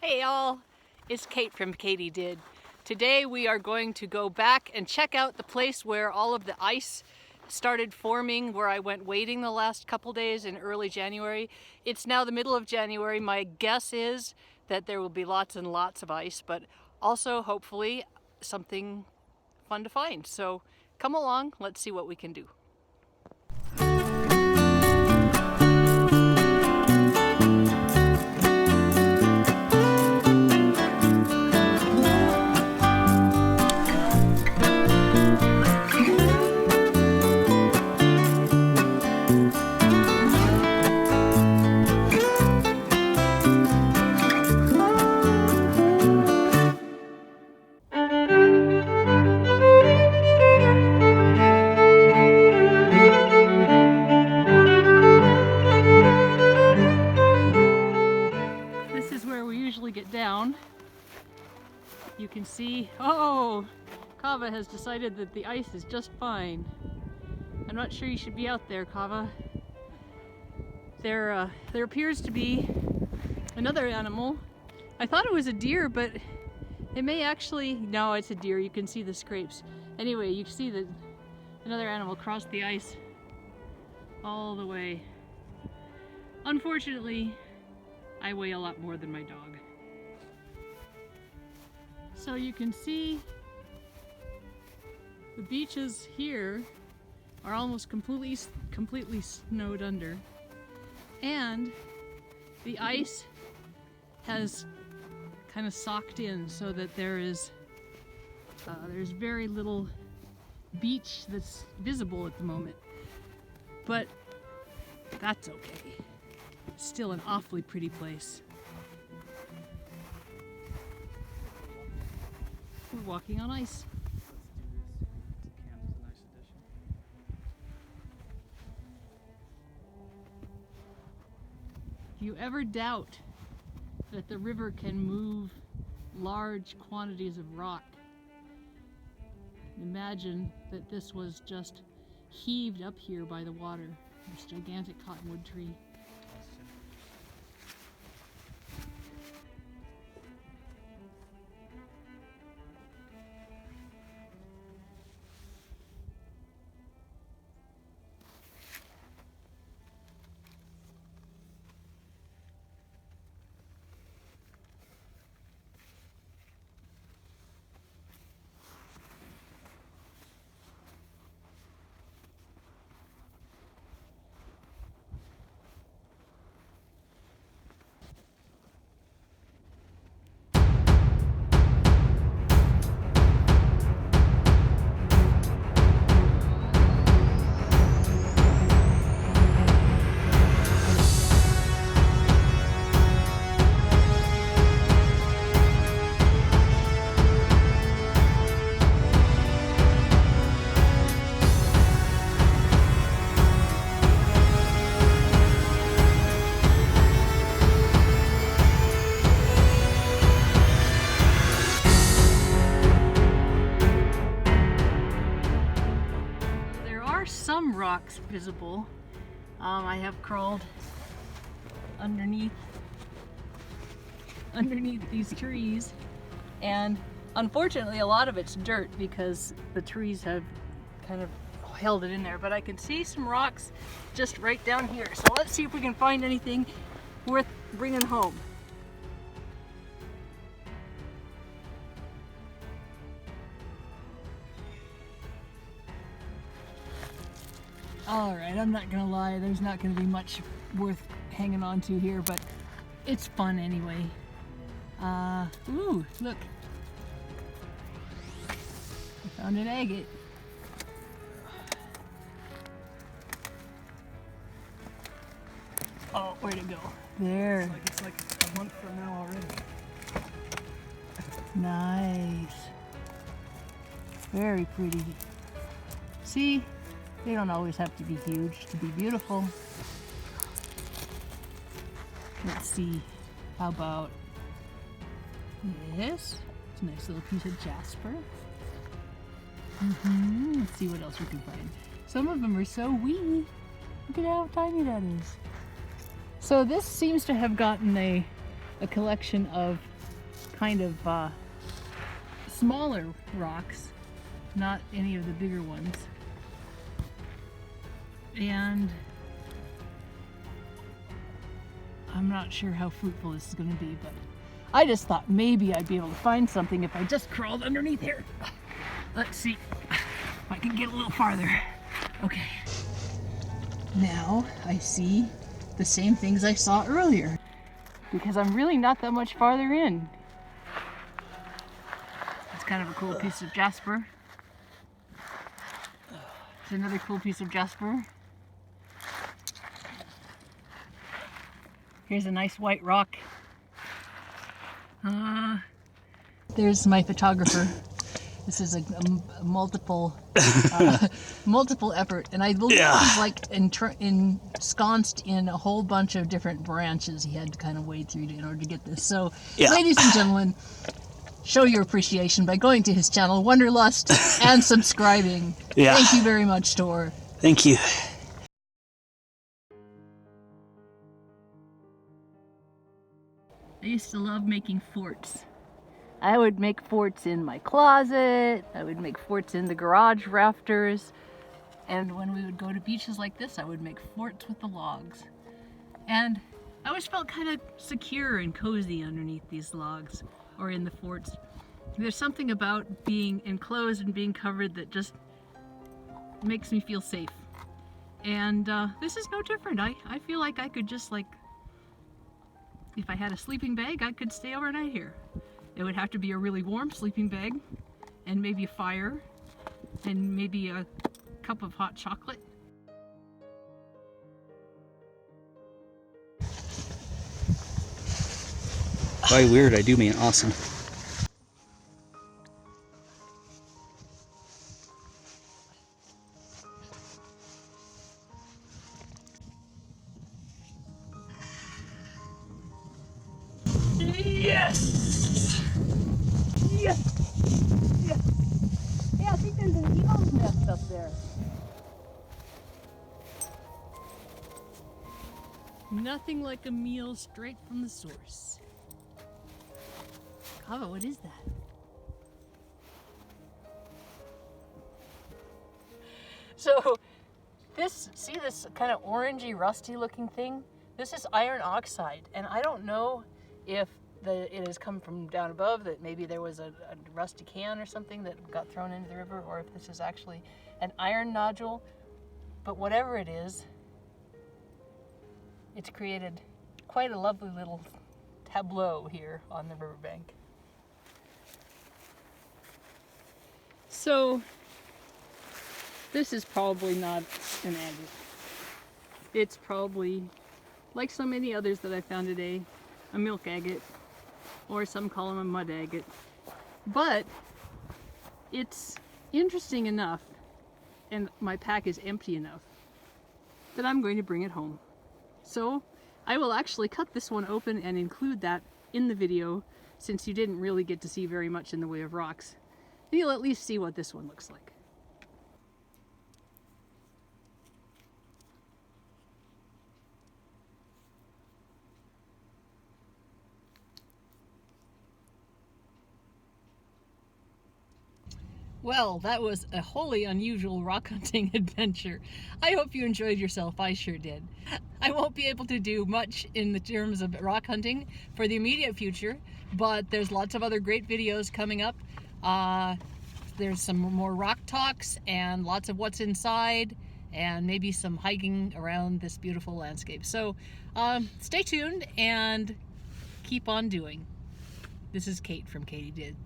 Hey y'all, it's Kate from Katie Did. Today we are going to go back and check out the place where all of the ice started forming, where I went wading the last couple days in early January. It's now the middle of January. My guess is that there will be lots and lots of ice, but also hopefully something fun to find. So come along, let's see what we can do. Get down. You can see, oh, Kava has decided that the ice is just fine. I'm not sure you should be out there, Kava. There appears to be another animal. I thought it was a deer, but it may actually, no, it's a deer. You can see the scrapes. Anyway, you see that another animal crossed the ice all the way. Unfortunately, I weigh a lot more than my dog. So you can see the beaches here are almost completely snowed under, and the ice has kind of socked in so that there's very little beach that's visible at the moment. But that's okay. It's still an awfully pretty place. We're walking on ice. If you ever doubt that the river can move large quantities of rock, imagine that this was just heaved up here by the water, this gigantic cottonwood tree. Some rocks visible. I have crawled underneath these trees, and unfortunately a lot of it's dirt because the trees have kind of held it in there, but I can see some rocks just right down here. So let's see if we can find anything worth bringing home. Alright, I'm not gonna lie, there's not gonna be much worth hanging on to here, but it's fun anyway. Ooh, look. I found an agate. Oh, where'd it go? There. It's like a month from now already. Nice. Very pretty. See? They don't always have to be huge to be beautiful. Let's see. How about this? It's a nice little piece of jasper. Let's see what else we can find. Some of them are so wee. Look at how tiny that is. So this seems to have gotten a a collection of kind of smaller rocks, not any of the bigger ones. And I'm not sure how fruitful this is going to be, but I just thought maybe I'd be able to find something if I just crawled underneath here. Let's see if I can get a little farther. Okay. Now I see the same things I saw earlier, because I'm really not that much farther in. It's kind of a cool piece of jasper. It's another cool piece of jasper. Here's a nice white rock. There's my photographer. This is a multiple effort, and I believe he's like ensconced in a whole bunch of different branches he had to kind of wade through in order to get this. So, ladies and gentlemen, show your appreciation by going to his channel, Wonderlust, and subscribing. Yeah. Thank you very much, Tor. Thank you. I used to love making forts. I would make forts in my closet, I would make forts in the garage rafters, and when we would go to beaches like this, I would make forts with the logs. And I always felt kind of secure and cozy underneath these logs, or in the forts. There's something about being enclosed and being covered that just makes me feel safe. And this is no different. I feel like I could just if I had a sleeping bag, I could stay overnight here. It would have to be a really warm sleeping bag, and maybe a fire, and maybe a cup of hot chocolate. By weird, I do mean awesome. Yes! Yes! Yes! Yeah, I think there's an eel's nest up there. Nothing like a meal straight from the source. Kava, what is that? So, see this kind of orangey, rusty looking thing? This is iron oxide, and I don't know if it has come from down above, that maybe there was a rusty can or something that got thrown into the river, or if this is actually an iron nodule. But whatever it is, it's created quite a lovely little tableau here on the riverbank. So this is probably not an agate. It's probably, like so many others that I found today, a milk agate, or some call them a mud agate. But it's interesting enough, and my pack is empty enough, that I'm going to bring it home. So I will actually cut this one open and include that in the video, since you didn't really get to see very much in the way of rocks. You'll at least see what this one looks like. Well, that was a wholly unusual rock hunting adventure. I hope you enjoyed yourself. I sure did. I won't be able to do much in the terms of rock hunting for the immediate future, but there's lots of other great videos coming up. There's some more rock talks and lots of what's inside, and maybe some hiking around this beautiful landscape. So stay tuned and keep on doing. This is Kate from Katie Did.